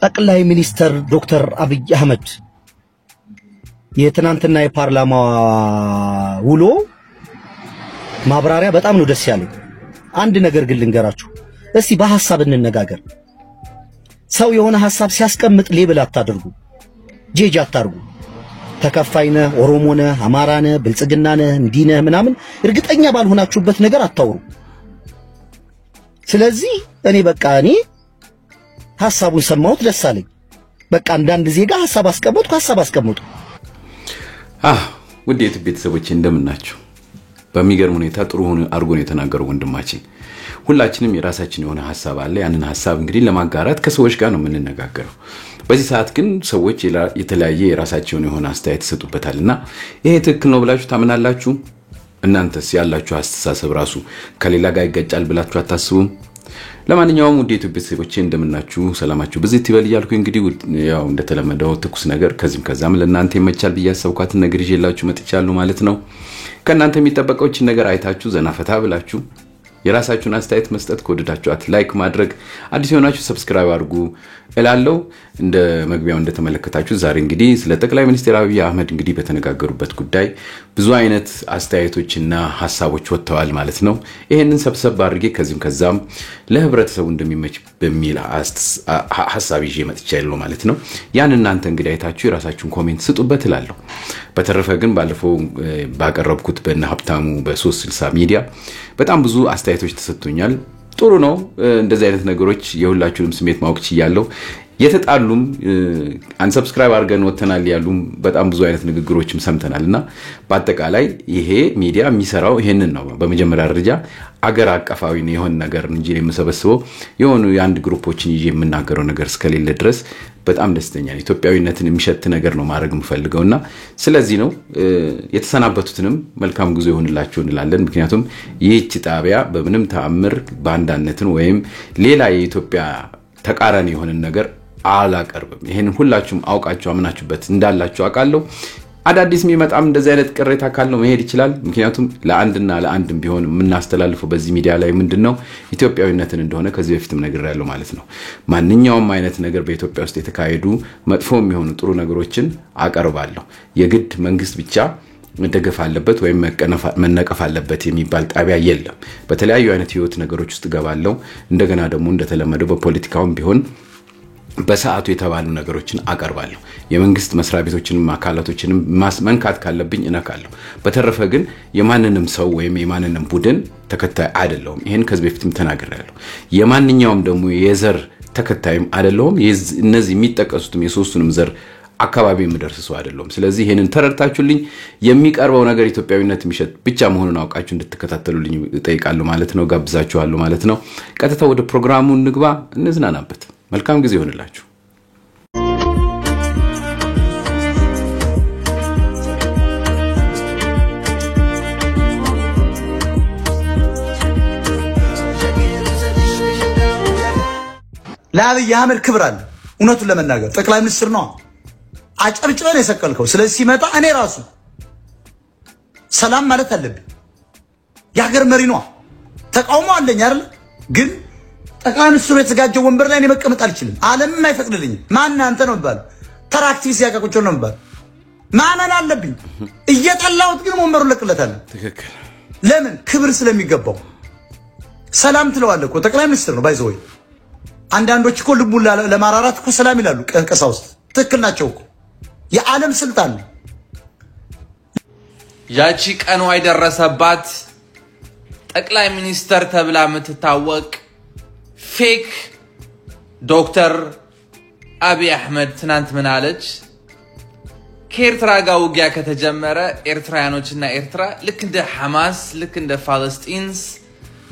ጠቅላይ ሚኒስተር ዶክተር አብይ አህመድ የትናንትና የፓርላማ ውሎ ማብራሪያ በጣም ነው ደስ ያለኝ። አንድ ነገር ግን ልንገራችሁ እስቲ በሐሳብ እንነጋገር። ሰው የሆነ ሐሳብ ሲያስቀምጥ ሌብል አታድርጉ፣ ጄጅ አታርጉ። ተከፋይነ ኦሮሞነ አማራነ ብልጽግናነ እንዲነ ምናምን እርግጠኛ ባልሆናችሁበት ነገር አታውሩ። ስለዚህ እኔ ሐሳቡን ሰማሁት ደስ አለኝ። በቃ አንዳንድ ዜጋ ሐሳብ አስቀምጡ። ውዴት ቤተሰቦቼ እንደምናችሁ። በሚገርም ሁኔታ ጥሩ ሆነ አርጎ ነው የተናገረው ወንድማችን። ሁላችንም የራሳችን የሆነ ሐሳብ አለ። ያንን ሐሳብ እንግዲህ ለማጋራት ከሰዎች ጋር ነው የምንነጋገረው። በዚህ ሰዓት ግን ሰዎች የተለያየ የራሳቸውን የሆነ አስተያየት ይሰጡበታልና ይሄ ትክክል ነው ብላችሁ ታምናላችሁ? እናንተስ ያላችሁ አስተሳሰብ ራሱ ከሌላ ጋር ይጋጫል ብላችሁ አታስቡም? ለማንኛውም ውዴት ቤተሰቦቼ እንደምናችሁ ሰላማችሁ በዚህ ይበል እያልኩ እንግዲህ ያው እንደተለመደው ትኩስ ነገር ከዚህም ከዛም ለእናንተ ይመቻል ብያሰብኳት ነገር ይዤላችሁ መጥቻለሁ ማለት ነው። ከእናንተ የሚጠበቀው እቺ ነገር አይታችሁ ዘናፈታ ብላችሁ የራሳችሁን አስተያየት መስጠት ከወደዳችኋት ላይክ ማድረግ አዲስ የሆናችሁ ሰብስክራይብ አድርጉ እላለሁ። እንደ መግቢያው እንደተመለከታችሁ ዛሬ እንግዲህ ስለ ጠቅላይ ሚኒስትር አብይ አህመድ እንግዲህ በተነጋገሩበት ጉዳይ ብዙ አይነት አስተያየቶችና ሐሳቦች ወጥተዋል ማለት ነው። ይሄንን ሰብሰብ አድርጌ ከዚህም ከዛም ለህብረተሰቡ እንደሚመች በሚል ሐሳብ ይዤ መጥቻለሁ ማለት ነው። ያን እናንተ እንግዲህ አይታችሁ የራሳችሁን ኮሜንት ስጡበት እላለሁ። በተረፈ ግን ባለፈው ባቀረብኩት በእነ ሀብታሙ በ360 ሚዲያ በጣም ብዙ አስተያየቶች ተሰጥቶኛል። ጥሩ ነው። እንደዚህ አይነት ነገሮች የሁላችሁንም ስሜት ማወቅ ይችላልው። የተጣሉም አንሰብስክራይብ አድርገን ወተናል ያሉም በጣም ብዙ አይነት ንግግሮችም ሰምተናልና በአጠቃላይ ይሄ ሚዲያ የሚሰራው ይሄንን ነው። በመጀመሪያ ደረጃ አገር አቀፋዊ ነው የሆነ ነገር እንጂ የምሰበስበው የሆኑ የአንድ ግሩፖችን ይዤ የምናገረው ነገር እስከሌለ ድረስ በጣም ደስተኛ ነኝ። ኢትዮጵያዊነትን የሚሸት ነገር ነው ማድረግ የምፈልገውና ስለዚህ ነው የተሰናበቱትንም መልካም ጉዞ ይሁንላችሁ እንላለን። ምክንያቱም ይህች ጣቢያ በምንም ተአምር ባንዳነትን ወይም ሌላ የኢትዮጵያ ተቃራኒ የሆነ ነገር አላቀርብም። ይሄን ሁላችሁም አውቃችሁ አምናችሁበት እንዳላችሁ አውቃለሁ። አዳዲስ የሚመጣም እንደዚህ አይነት ቅሬታ ካለ ነው መሄድ ይችላል። ምክንያቱም ለአንድም ቢሆን የምናስተላልፈው በዚህ ሚዲያ ላይ ምንድነው ኢትዮጵያዊነትን እንደሆነ ከዚህ በፊትም ነግሬያለሁ ማለት ነው። ማንኛውም አይነት ነገር በኢትዮጵያ ውስጥ የተካሄዱ መጥፎም የሚሆኑ ጥሩ ነገሮችን አቀርባለሁ። የግድ መንግስት ብቻ መደገፍ አለበት ወይም መነቀፍ አለበት የሚባል ጣቢያ የለም። በተለያዩ አይነት ህይወት ነገሮች ውስጥ ገባለው። እንደገና ደግሞ እንደተለመደው በፖለቲካውም ቢሆን በሰዓቱ የተባሉ ነገሮችን አቀርባለሁ። የመንግስት መስሪያ ቤቶችንም አካላቶችንም መንካት ካለብኝ እነካለሁ። በተረፈ ግን የማንንም ሰው ወይም የማንንም ቡድን ተከታይ አይደለሁም። ይሄን ከዚህ በፊትም ተናግሬያለሁ። የማንኛውም ደግሞ የዘር ተከታይም አይደለሁም። እነዚህ የሚጠቀሱትም የሶስቱንም ዘር አካባቢ የምደርሰው አይደለም። ስለዚህ ይሄንን ተረድታችሁልኝ የሚቀርበው ነገር ኢትዮጵያዊነት የሚሸት ብቻ መሆኑን አውቃችሁ እንድትከታተሉልኝ ጠይቃለሁ ማለት ነው። ጋብዛችኋለሁ ማለት ነው። ቀጥታ ወደ ፕሮግራሙ እንግባ፣ እንዝናናበት። መልካም ጊዜ ይሁንላችሁ። ለአብይ አህመድ ክብር አለ። እውነቱን ለመናገር ጠቅላይ ሚኒስትር ነው አጨብጭበን የሰቀልከው። ስለዚህ ሲመጣ እኔ ራሱ ሰላም ማለት አለብኝ። የሀገር መሪ ነው። ተቃውሞ አለኝ አይደል? ግን ጠቅላይ ሚኒስትሩ የተዘጋጀው ወንበር ላይ እኔ መቀመጥ አልችልም። ዓለምም አይፈቅድልኝም። ማን አንተ ነው ባል ተራክቲስ ያቀቁጭ ነው ባል ማመን አለብኝ። እየጠላሁት ግን ወንበሩን ለቅለታለሁ። ትክክል። ለምን? ክብር ስለሚገባው። ሰላም ትለዋለህ እኮ ጠቅላይ ሚኒስትር ነው ባይዘው። አንዳንዶች እኮ ልቡ ለማራራት እኮ ሰላም ይላሉ ቀሳውስት። ትክክል ናቸው እኮ። የዓለም ስልጣን ያቺ ቀኑ አይደረሰባት ጠቅላይ ሚኒስተር ተብላ የምትታወቅ ፌክ ዶክተር አብይ አህመድ ትናንት ምን አለች? ከኤርትራ ጋር ውጊያ ከተጀመረ ኤርትራያኖችና ኤርትራ ልክ እንደ ሐማስ፣ ልክ እንደ ፋለስቲንስ፣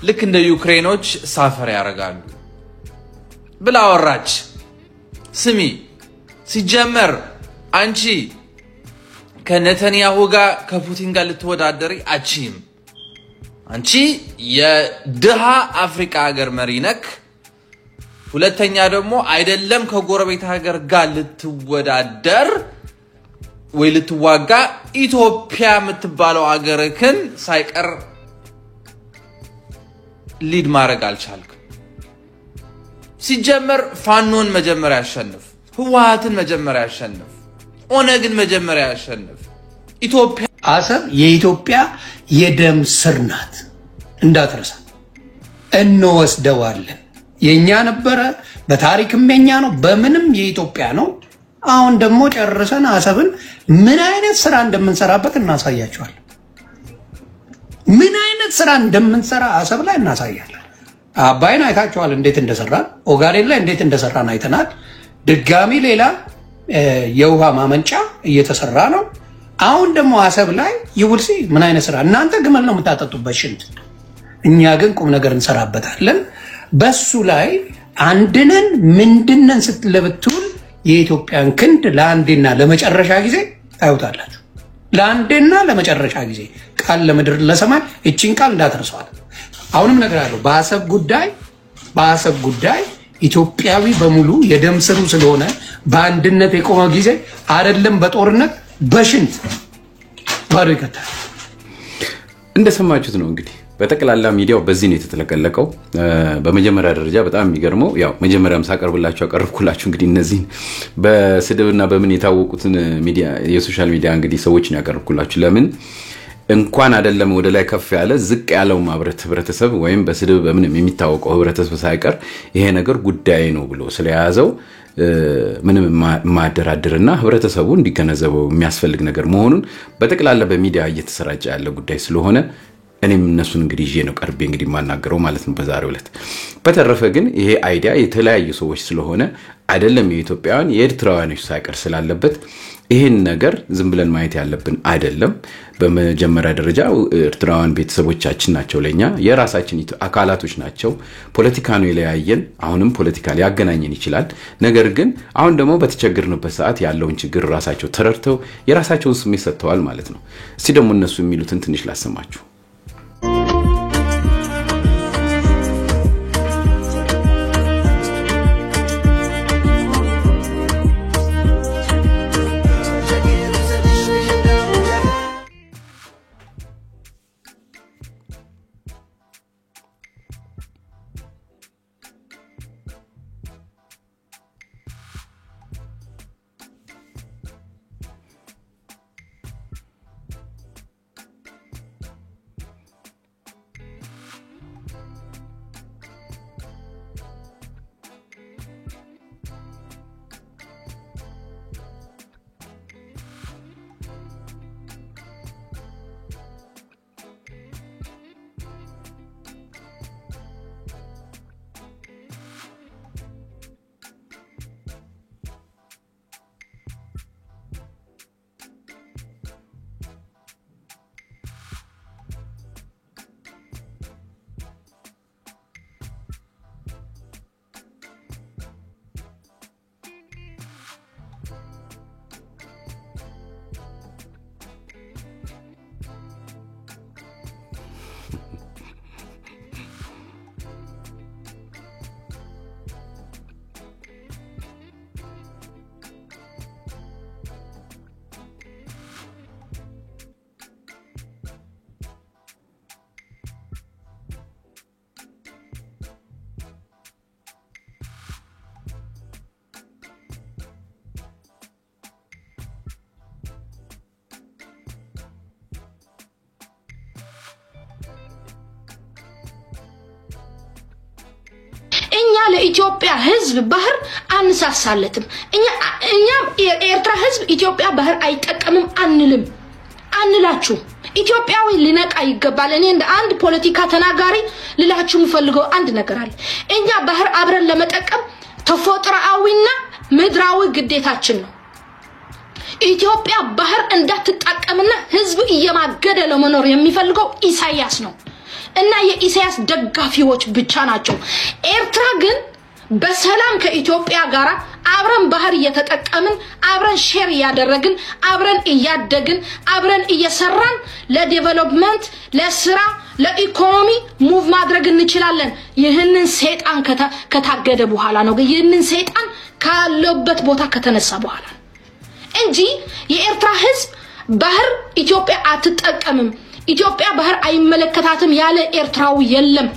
ልክ እንደ ዩክሬኖች ሳፈር ያደርጋሉ ብላ ወራች። ስሚ ሲጀመር አንቺ ከነተንያሁ ጋር ከፑቲን ጋር ልትወዳደሪ አቺም አንቺ የድሃ አፍሪካ ሀገር መሪ ነክ። ሁለተኛ ደግሞ አይደለም ከጎረቤት ሀገር ጋር ልትወዳደር ወይ ልትዋጋ ኢትዮጵያ የምትባለው ሀገርክን ሳይቀር ሊድ ማድረግ አልቻልክም። ሲጀመር ፋኖን መጀመሪያ ያሸንፍ ህወሓትን መጀመሪያ ያሸንፍ ኦነግን መጀመሪያ ያሸንፍ ኢትዮጵያ አሰብ የኢትዮጵያ የደም ስር ናት እንዳትረሳ እንወስደዋለን የኛ ነበረ በታሪክም የኛ ነው በምንም የኢትዮጵያ ነው አሁን ደግሞ ጨርሰን አሰብን ምን አይነት ስራ እንደምንሰራበት እናሳያቸዋለን ምን አይነት ስራ እንደምንሰራ አሰብ ላይ እናሳያለን አባይን አይታችኋል እንዴት እንደሰራን ኦጋዴን ላይ እንዴት እንደሰራን አይተናል ድጋሚ ሌላ የውሃ ማመንጫ እየተሰራ ነው አሁን ደግሞ አሰብ ላይ ይውልሲ ምን አይነት ስራ እናንተ ግመል ነው የምታጠጡበት ሽንት እኛ ግን ቁም ነገር እንሰራበታለን በሱ ላይ አንድነን ምንድነን ስትለብቱል የኢትዮጵያን ክንድ ለአንዴና ለመጨረሻ ጊዜ ታዩታላችሁ ለአንዴና ለመጨረሻ ጊዜ ቃል ለምድር ለሰማይ እቺን ቃል እንዳትረሷት አሁንም ነገር አለው በአሰብ ጉዳይ ኢትዮጵያዊ በሙሉ የደም ስሩ ስለሆነ በአንድነት የቆመ ጊዜ አይደለም በጦርነት በሽንት ባዶ ይከታል እንደሰማችሁት ነው እንግዲህ በተቀላላ ሚዲያው በዚህ ነው የተተለቀለቀው በመጀመሪያ ደረጃ በጣም የሚገርመው ያው መጀመሪያም ሳቀርብላችሁ አቀርብኩላችሁ እንግዲህ እነዚህ በስድብና በምን የታወቁትን ሚዲያ የሶሻል ሚዲያ እንግዲህ ሰዎችን ያቀርብኩላችሁ ለምን እንኳን አይደለም ወደ ላይ ከፍ ያለ ዝቅ ያለው ህብረተሰብ ወይም በስድብ በምን የሚታወቀው ህብረተሰብ ሳይቀር ይሄ ነገር ጉዳይ ነው ብሎ ስለያዘው ምንም ማደራደርና ህብረተሰቡ እንዲገነዘበው የሚያስፈልግ ነገር መሆኑን በተቀላላ በሚዲያ እየተሰራጨ ያለ ጉዳይ ስለሆነ እኔም እነሱን እንግዲህ ይዤ ነው ቀርቤ እንግዲህ ማናገረው ማለት ነው በዛሬው ዕለት በተረፈ ግን ይሄ አይዲያ የተለያዩ ሰዎች ስለሆነ አይደለም የኢትዮጵያውያን የኤርትራውያኖች ሳይቀር ስላለበት ይሄን ነገር ዝም ብለን ማየት ያለብን አይደለም በመጀመሪያ ደረጃ ኤርትራውያን ቤተሰቦቻችን ናቸው ለኛ የራሳችን አካላቶች ናቸው ፖለቲካ ነው የለያየን አሁንም ፖለቲካ ሊያገናኘን ይችላል ነገር ግን አሁን ደግሞ በተቸገርንበት ሰዓት ያለውን ችግር ራሳቸው ተረድተው የራሳቸውን ስሜት ሰጥተዋል ማለት ነው እስቲ ደግሞ እነሱ የሚሉትን ትንሽ ላሰማችሁ ለኢትዮጵያ ህዝብ ባህር አንሳሳለትም እኛ ኤርትራ ህዝብ ኢትዮጵያ ባህር አይጠቀምም አንላችሁ ኢትዮጵያዊ ሊነቃ ይገባል እኔ እንደ አንድ ፖለቲካ ተናጋሪ ልላችሁ ምፈልገው አንድ ነገር አለ እኛ ባህር አብረን ለመጠቀም ተፈጥሯዊና ምድራዊ ግዴታችን ነው ኢትዮጵያ ባህር እንዳትጠቀምና ህዝብ እየማገደ ለመኖር የሚፈልገው ኢሳያስ ነው እና የኢሳያስ ደጋፊዎች ብቻ ናቸው ኤርትራ ግን በሰላም ከኢትዮጵያ ጋር አብረን ባህር እየተጠቀምን አብረን ሼር ያደረግን አብረን እያደግን አብረን እየሰራን ለዲቨሎፕመንት ለስራ ለኢኮኖሚ ሙቭ ማድረግ እንችላለን ይህንን ሰይጣን ከታገደ በኋላ ነው ይህንን ሰይጣን ካለበት ቦታ ከተነሳ በኋላ እንጂ የኤርትራ ህዝብ ባህር ኢትዮጵያ አትጠቀምም ኢትዮጵያ ባህር አይመለከታትም ያለ ኤርትራው የለም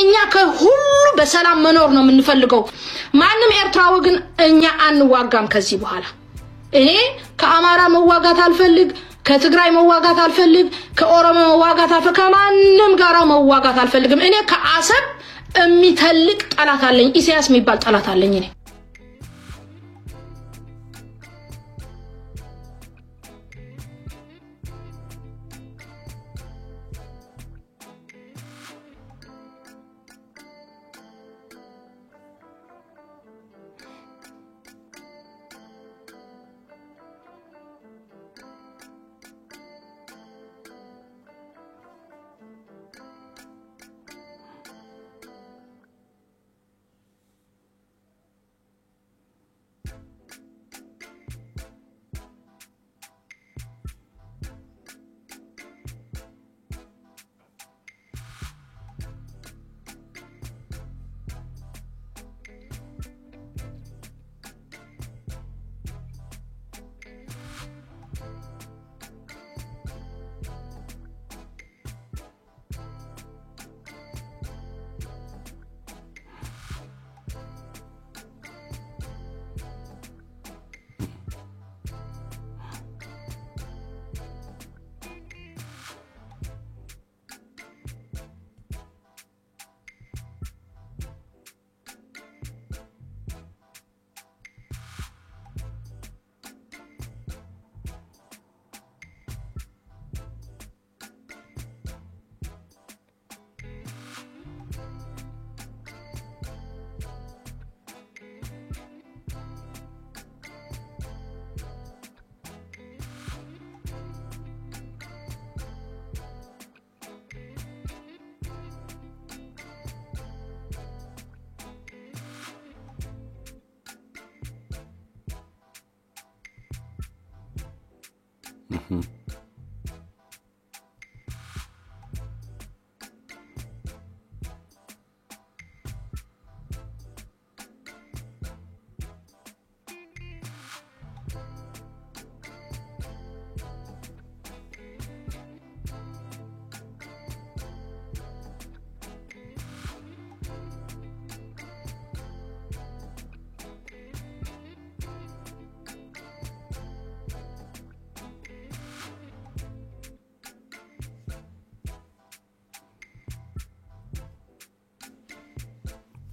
እኛ ከሁሉ በሰላም መኖር ነው የምንፈልገው ማንንም ኤርትራው ግን እኛ አንዋጋም ከዚህ በኋላ እኔ ከአማራ መዋጋት አልፈልግ ከትግራይ መዋጋት አልፈልግ ከኦሮሞ መዋጋት አልፈልግ ከማንም ጋራ መዋጋት አልፈልግም እኔ ከአሰብ የሚተልቅ ጠላት አለኝ ኢሳያስ የሚባል ጠላት አለኝ እኔ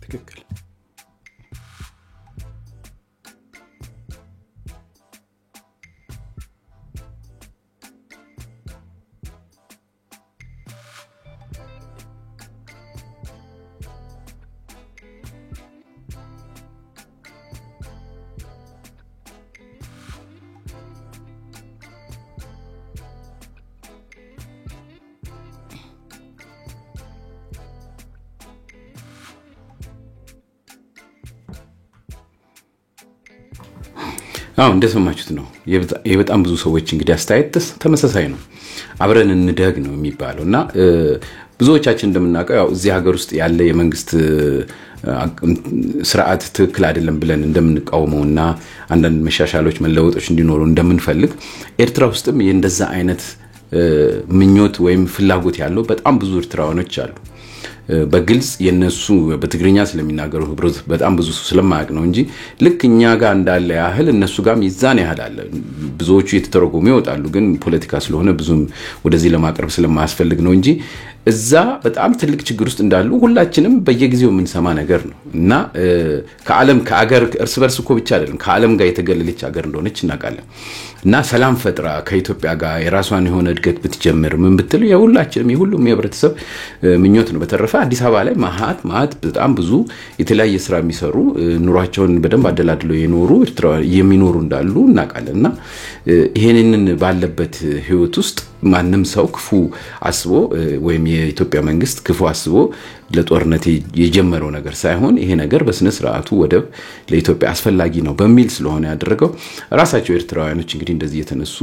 ትክክል እንደሰማችሁት ነው የበጣም ብዙ ሰዎች እንግዲህ አስተያየት ተመሳሳይ ነው አብረን እንደግ ነው የሚባለውና ብዙዎቻችን እንደምናውቀው ያው እዚህ ሀገር ውስጥ ያለ የመንግስት ስርዓት ትክክል አይደለም ብለን እንደምንቃወመውና አንዳንድ መሻሻሎች መለወጦች እንዲኖሩ እንደምንፈልግ ኤርትራ ውስጥም እንደዛ አይነት ምኞት ወይም ፍላጎት ያለው በጣም ብዙ ኤርትራውያኖች አሉ በግልጽ የነሱ በትግርኛ ስለሚናገሩ ህብረት በጣም ብዙ ስለማያቅ ነው እንጂ ልክኛ ጋር እንዳለ ያህል እነሱ ጋርም ይዛን ያህል አለ ብዙዎቹ የተተረጎሙ ይወጣሉ ግን ፖለቲካ ስለሆነ ብዙም ወደዚህ ለማቅረብ ስለማያስፈልግ ነው እንጂ እዛ በጣም ትልቅ ችግር ውስጥ እንዳሉ ሁላችንም በየጊዜው ምን ሰማ ነገር ነው እና ከዓለም ከአገር እርስ በርስ እኮ ብቻ አይደለም ከዓለም ጋር የተገለለች ሀገር እንደሆነች እናውቃለን እና ሰላም ፈጥራ ከኢትዮጵያ ጋር የራሷን የሆነ እድገት ብትጀምር ምን ብትል የሁላችንም የሁሉም የህብረተሰብ ምኞት ነው በተረፈ አዲስ አበባ ላይ ማሃት በጣም ብዙ የተለያየ ስራ የሚሰሩ ኑሯቸውን በደንብ አደላድለው የኖሩ የሚኖሩ እንዳሉ እናውቃለንና ይሄንን ባለበት ህይወት ውስጥ ማንም ሰው ክፉ አስቦ ወይም የኢትዮጵያ መንግስት ክፉ አስቦ ለጦርነት የጀመረው ነገር ሳይሆን ይሄ ነገር በስነ ስርዓቱ ወደብ ለኢትዮጵያ አስፈላጊ ነው በሚል ስለሆነ ያደረገው ራሳቸው ኤርትራውያኖች እንግዲህ እንደዚህ የተነሱ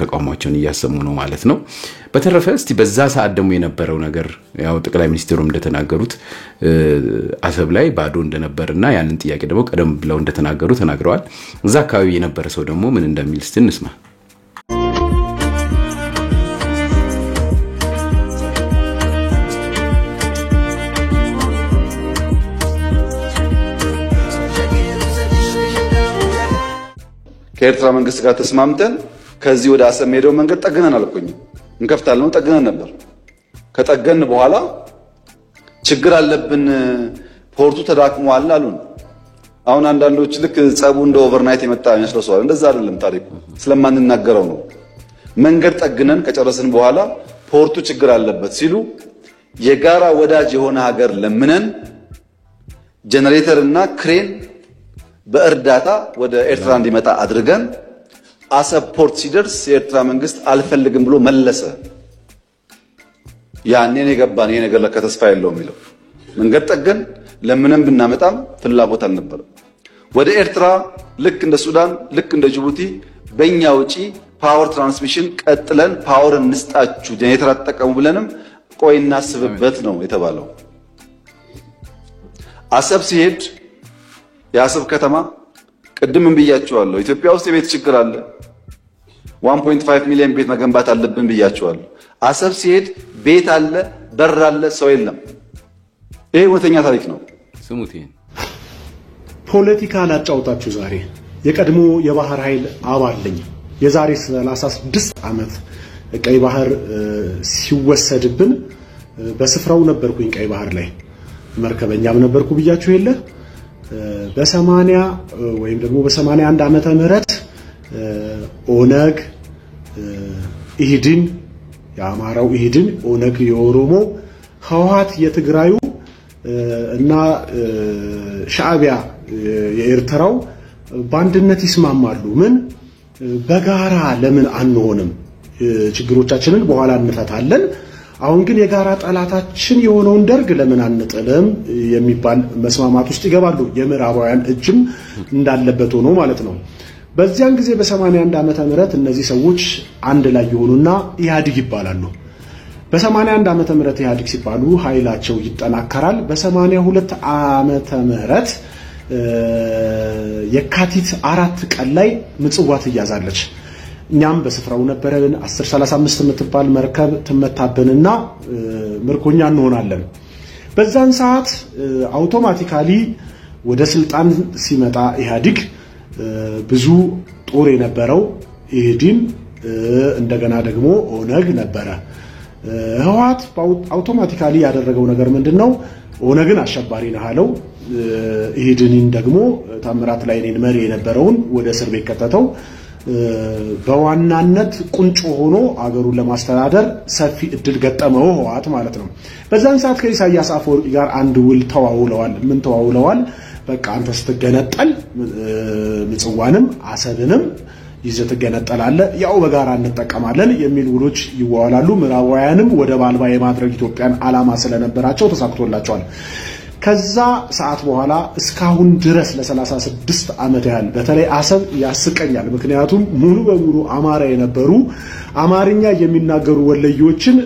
ተቃውሟቸውን እያሰሙ ነው ማለት ነው በተረፈ እስቲ በዛ ሰዓት ደግሞ የነበረው ነገር ያው ጠቅላይ ሚኒስትሩም እንደተናገሩት አሰብ ላይ ባዶ እንደነበርና ያንን ጥያቄ ደግሞ ቀደም ብለው እንደተናገሩ ተናግረዋል እዛ አካባቢ የነበረ ሰው ደግሞ ምን እንደሚል እስቲ እንስማ ከኤርትራ መንግስት ጋር ተስማምተን ከዚህ ወደ አሰብ ሄደው መንገድ ጠግነን አልቆኝ እንከፍታለን ጠግነን ነበር። ከጠገን በኋላ ችግር አለብን ፖርቱ ተዳክሟል አሉን። አሁን አንዳንዶች ልክ ጸቡ እንደ ኦቨርናይት የመጣ ይመስላል። እንደዛ አይደለም ታሪኩ፣ ስለማንናገረው ነው። መንገድ ጠግነን ከጨረስን በኋላ ፖርቱ ችግር አለበት ሲሉ የጋራ ወዳጅ የሆነ ሀገር ለምነን ጄነሬተር እና ክሬን በእርዳታ ወደ ኤርትራ እንዲመጣ አድርገን አሰብ ፖርት ሲደርስ የኤርትራ መንግስት አልፈልግም ብሎ መለሰ። ያኔ ነው የገባን ይሄ ነገር ለካ ተስፋ የለውም የሚለው። መንገድ ጠገን ለምንም ብናመጣም ፍላጎት አልነበረም። ወደ ኤርትራ ልክ እንደ ሱዳን ልክ እንደ ጅቡቲ በእኛ ውጪ ፓወር ትራንስሚሽን ቀጥለን ፓወር እንስጣችሁ ጄኔሬተር አትጠቀሙ ብለንም ቆይ እናስብበት ነው የተባለው። አሰብ ሲሄድ የአሰብ ከተማ ቅድምም ብያቸዋለሁ፣ ኢትዮጵያ ውስጥ የቤት ችግር አለ። 1.5 ሚሊዮን ቤት መገንባት አለብን ብያቸዋለሁ። አሰብ ሲሄድ ቤት አለ፣ በር አለ፣ ሰው የለም። ይሄ እውነተኛ ታሪክ ነው። ስሙት። ይሄን ፖለቲካ ላጫውታችሁ። ዛሬ የቀድሞ የባህር ኃይል አባል ነኝ። የዛሬ 36 ዓመት ቀይ ባህር ሲወሰድብን በስፍራው ነበርኩኝ። ቀይ ባህር ላይ መርከበኛም ነበርኩ ብያችሁ የለ። በ80 ወይም ደግሞ በ81 ዓመተ ምህረት ኦነግ ኢህድን፣ የአማራው ኢህድን፣ ኦነግ የኦሮሞ፣ ህወሓት የትግራዩ እና ሻዕቢያ የኤርትራው በአንድነት ይስማማሉ። ምን በጋራ ለምን አንሆንም? ችግሮቻችንን በኋላ እንፈታለን። አሁን ግን የጋራ ጠላታችን የሆነውን ደርግ ለምን አንጥልም የሚባል መስማማት ውስጥ ይገባሉ። የምዕራባውያን እጅም እንዳለበት ሆኖ ማለት ነው። በዚያን ጊዜ በ81 ዓመተ ምህረት እነዚህ ሰዎች አንድ ላይ የሆኑና ኢህአዲግ ይባላሉ። በ81 ዓመተ ምህረት ኢህአዲግ ሲባሉ ኃይላቸው ይጠናከራል። በ82 ዓመተ ምህረት የካቲት 4 ቀን ላይ ምጽዋ ትያዛለች። እኛም በስፍራው ነበረን። 1035 የምትባል መርከብ ትመታብንና ምርኮኛ እንሆናለን። በዛን ሰዓት አውቶማቲካሊ ወደ ስልጣን ሲመጣ ኢህአዲግ ብዙ ጦር የነበረው ኢህዲን እንደገና ደግሞ ኦነግ ነበረ። ህወሓት አውቶማቲካሊ ያደረገው ነገር ምንድነው? ኦነግን አሸባሪ ነው አለው። ኢህዲንን ደግሞ ታምራት ላይኔን መሪ የነበረውን ወደ እስር ቤት ከተተው። በዋናነት ቁንጮ ሆኖ አገሩን ለማስተዳደር ሰፊ እድል ገጠመው ህወሓት ማለት ነው። በዛን ሰዓት ከኢሳያስ አፈወርቂ ጋር አንድ ውል ተዋውለዋል። ምን ተዋውለዋል? በቃ አንተ ስትገነጠል ምጽዋንም አሰብንም ይዘህ ትገነጠላለህ፣ ያው በጋራ እንጠቀማለን የሚል ውሎች ይዋዋላሉ። ምዕራባውያንም ወደብ አልባ የማድረግ ኢትዮጵያን ዓላማ ስለነበራቸው ተሳክቶላቸዋል። ከዛ ሰዓት በኋላ እስካሁን ድረስ ለ36 ዓመት ያህል በተለይ አሰብ ያስቀኛል። ምክንያቱም ሙሉ በሙሉ አማራ የነበሩ አማርኛ የሚናገሩ ወለዮችን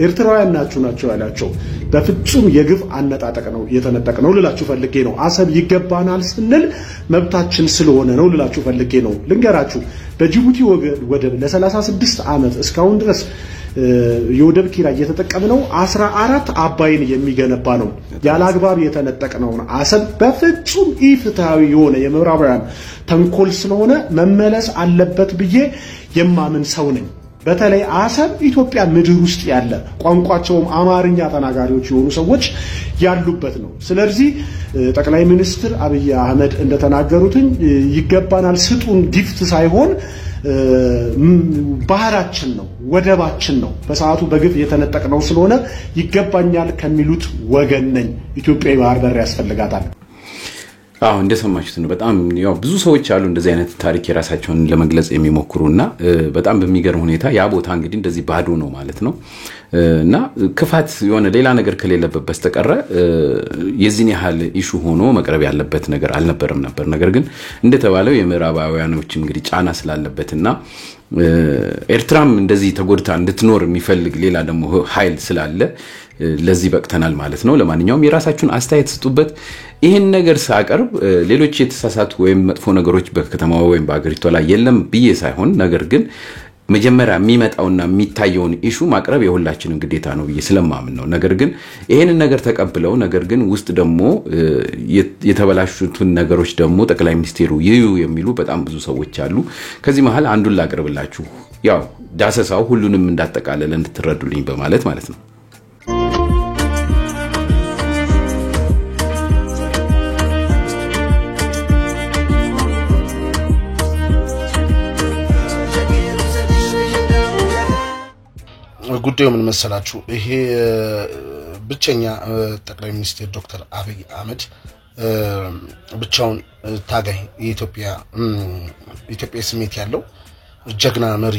ኤርትራውያን ናቸው ያላቸው በፍጹም የግፍ አነጣጠቅ ነው የተነጠቅነው ልላችሁ ፈልጌ ነው። አሰብ ይገባናል ስንል መብታችን ስለሆነ ነው ልላችሁ ፈልጌ ነው። ልንገራችሁ፣ በጅቡቲ ወደብ ለ36 ዓመት እስካሁን ድረስ የወደብ ኪራይ እየተጠቀምነው 14 አባይን የሚገነባ ነው። ያላግባብ የተነጠቅነው አሰብ በፍጹም ኢፍትሃዊ የሆነ የምዕራባውያን ተንኮል ስለሆነ መመለስ አለበት ብዬ የማምን ሰው ነኝ። በተለይ አሰብ ኢትዮጵያ ምድር ውስጥ ያለ ቋንቋቸውም አማርኛ ተናጋሪዎች የሆኑ ሰዎች ያሉበት ነው። ስለዚህ ጠቅላይ ሚኒስትር አብይ አህመድ እንደተናገሩትን ይገባናል ስጡን ጊፍት ሳይሆን ባህራችን ነው፣ ወደባችን ነው። በሰዓቱ በግፍ የተነጠቅነው ስለሆነ ይገባኛል ከሚሉት ወገን ነኝ። ኢትዮጵያ ባህር በር ያስፈልጋታል። አዎ እንደሰማችሁት ነው። በጣም ያው ብዙ ሰዎች አሉ እንደዚህ አይነት ታሪክ የራሳቸውን ለመግለጽ የሚሞክሩና በጣም በሚገርም ሁኔታ ያ ቦታ እንግዲህ እንደዚህ ባዶ ነው ማለት ነው እና ክፋት የሆነ ሌላ ነገር ከሌለበት በስተቀር የዚህን ያህል ኢሹ ሆኖ መቅረብ ያለበት ነገር አልነበረም ነበር። ነገር ግን እንደተባለው የምዕራባውያኖች እንግዲህ ጫና ስላለበትና ኤርትራም እንደዚህ ተጎድታ እንድትኖር የሚፈልግ ሌላ ደግሞ ኃይል ስላለ ለዚህ በቅተናል ማለት ነው። ለማንኛውም የራሳችሁን አስተያየት ስጡበት። ይሄን ነገር ሳቀርብ ሌሎች የተሳሳቱ ወይም መጥፎ ነገሮች በከተማው ወይም በአገሪቷ ላይ የለም ብዬ ሳይሆን ነገር ግን መጀመሪያ የሚመጣውና የሚታየውን ኢሹ ማቅረብ የሁላችንም ግዴታ ነው ብዬ ስለማምን ነው። ነገር ግን ይሄንን ነገር ተቀብለው ነገር ግን ውስጥ ደግሞ የተበላሹትን ነገሮች ደግሞ ጠቅላይ ሚኒስቴሩ ይዩ የሚሉ በጣም ብዙ ሰዎች አሉ። ከዚህ መሃል አንዱን ላቅርብላችሁ። ያው ዳሰሳው ሁሉንም እንዳጠቃለለ እንድትረዱልኝ በማለት ማለት ነው። ጉዳዩ ምን መሰላችሁ? ይሄ ብቸኛ ጠቅላይ ሚኒስትር ዶክተር አብይ አህመድ ብቻውን ታጋይ የኢትዮጵያ ስሜት ያለው ጀግና መሪ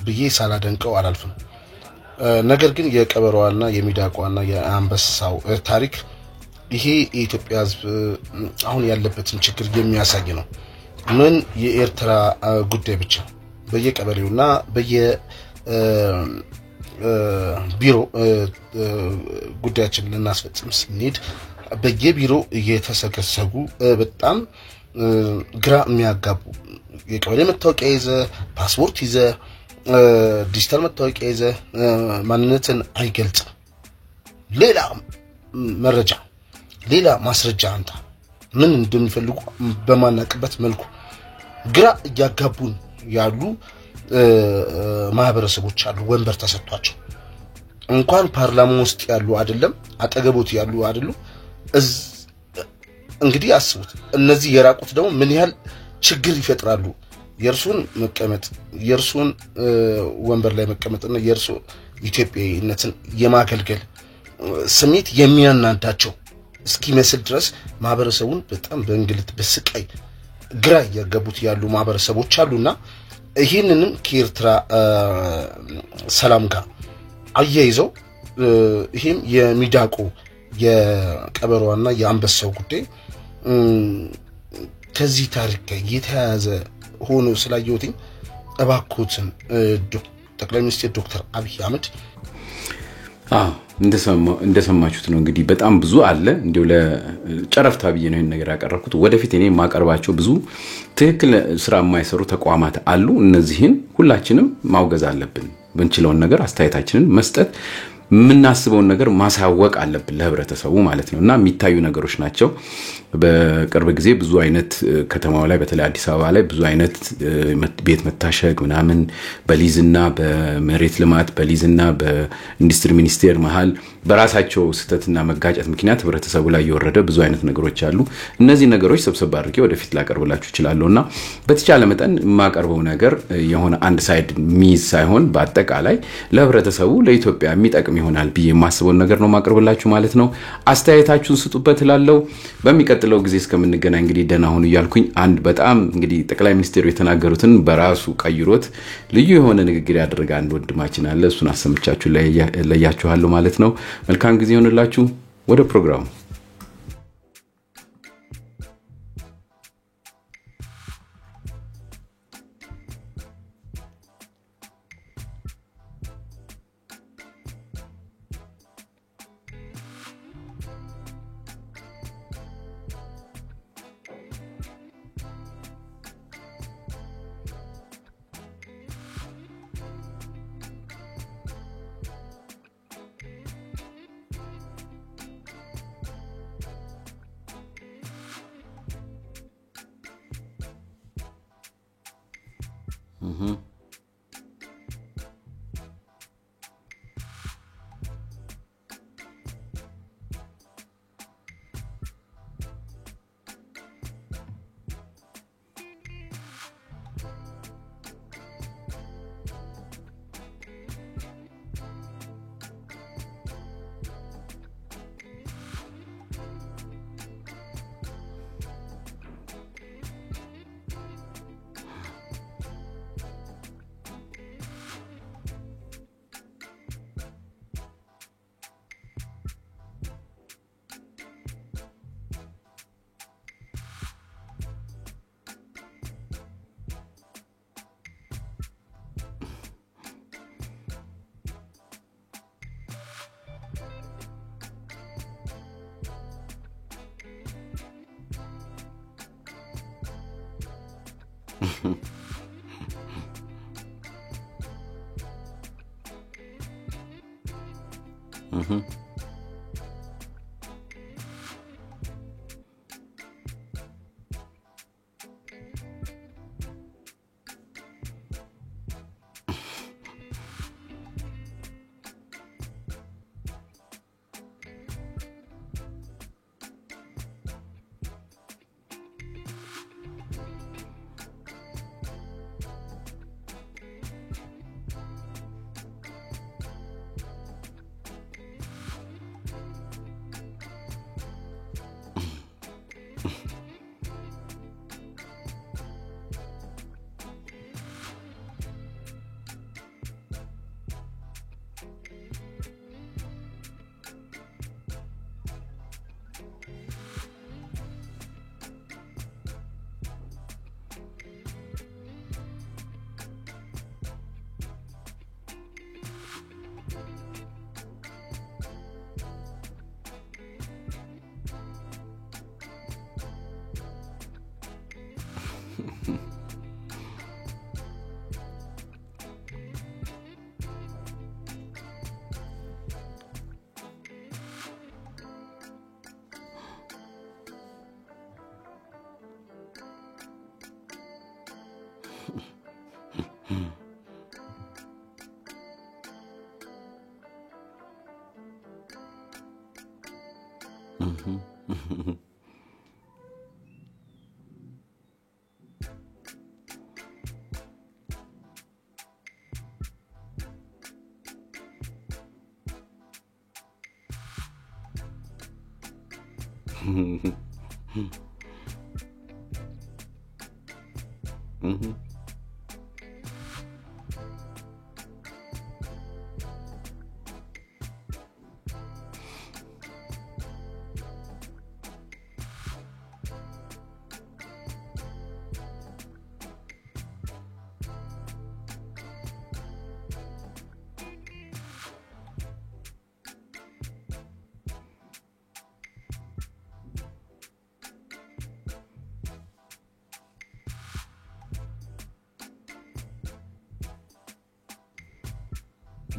ብዬ ሳላደንቀው አላልፍም። ነገር ግን የቀበሮዋና የሚዳቋና የአንበሳው ታሪክ ይሄ የኢትዮጵያ ሕዝብ አሁን ያለበትን ችግር የሚያሳይ ነው። ምን የኤርትራ ጉዳይ ብቻ በየቀበሌውና ቢሮ ጉዳያችን ልናስፈጽም ስንሄድ በየቢሮ እየተሰገሰጉ በጣም ግራ የሚያጋቡ የቀበሌ መታወቂያ ይዘ ፓስፖርት ይዘ ዲጂታል መታወቂያ ይዘ ማንነትን አይገልጽም። ሌላ መረጃ ሌላ ማስረጃ አንተ ምን እንደሚፈልጉ በማናቀበት መልኩ ግራ እያጋቡን ያሉ ማህበረሰቦች አሉ። ወንበር ተሰጥቷቸው እንኳን ፓርላማ ውስጥ ያሉ አይደለም አጠገቦት ያሉ አይደሉ። እንግዲህ አስቡት እነዚህ የራቁት ደግሞ ምን ያህል ችግር ይፈጥራሉ። የርሱን መቀመጥ የርሱን ወንበር ላይ መቀመጥና የርሱ ኢትዮጵያዊነትን የማገልገል ስሜት የሚያናዳቸው እስኪመስል ድረስ ማህበረሰቡን በጣም በእንግልት በስቃይ ግራ ያጋቡት ያሉ ማህበረሰቦች አሉና ይሄንንም ከኤርትራ ሰላም ጋር አያይዘው ይሄም የሚዳቆ የቀበሮዋና የአንበሳው ጉዳይ ከዚህ ታሪክ ጋር የተያያዘ ሆኖ ስላየሁትኝ እባክዎትን ጠቅላይ ሚኒስትር ዶክተር አብይ አህመድ እንደሰማችሁት ነው እንግዲህ በጣም ብዙ አለ። እንዲው ለጨረፍታ ብዬ ነው ይሄን ነገር ያቀረብኩት። ወደፊት እኔ ማቀርባቸው ብዙ ትክክል ስራ የማይሰሩ ተቋማት አሉ። እነዚህን ሁላችንም ማውገዝ አለብን። ብንችለውን ነገር አስተያየታችንን መስጠት ምናስበውን ነገር ማሳወቅ አለብን ለህብረተሰቡ ማለት ነውና የሚታዩ ነገሮች ናቸው። በቅርብ ጊዜ ብዙ አይነት ከተማው ላይ በተለይ አዲስ አበባ ላይ ብዙ አይነት ቤት መታሸግ ምናምን በሊዝና በመሬት ልማት በሊዝና በኢንዱስትሪ ሚኒስቴር መሃል በራሳቸው ስተትና መጋጨት ምክንያት ህብረተሰቡ ላይ የወረደ ብዙ አይነት ነገሮች አሉ። እነዚህ ነገሮች ሰብሰብ አድርጌ ወደፊት ላቀርብላችሁ እችላለሁና በተቻለ መጠን የማቀርበው ነገር የሆነ አንድ ሳይድ ሚዝ ሳይሆን በአጠቃላይ ለህብረተሰቡ ለኢትዮጵያ የሚጠቅም ይሆናል ብዬ የማስበው ነገር ነው ማቀርብላችሁ ማለት ነው። አስተያየታችሁን ስጡበት እላለሁ። በሚቀጥለው ጊዜ እስከምንገናኝ እንግዲህ ደህና ሁኑ እያልኩኝ አንድ በጣም እንግዲህ ጠቅላይ ሚኒስትሩ የተናገሩትን በራሱ ቀይሮት ልዩ የሆነ ንግግር ያደረገ አንድ ወንድማችን አለ። እሱን አሰምቻችሁ ለያችኋለሁ ማለት ነው። መልካም ጊዜ ይሁንላችሁ። ወደ ፕሮግራሙ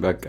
በቃ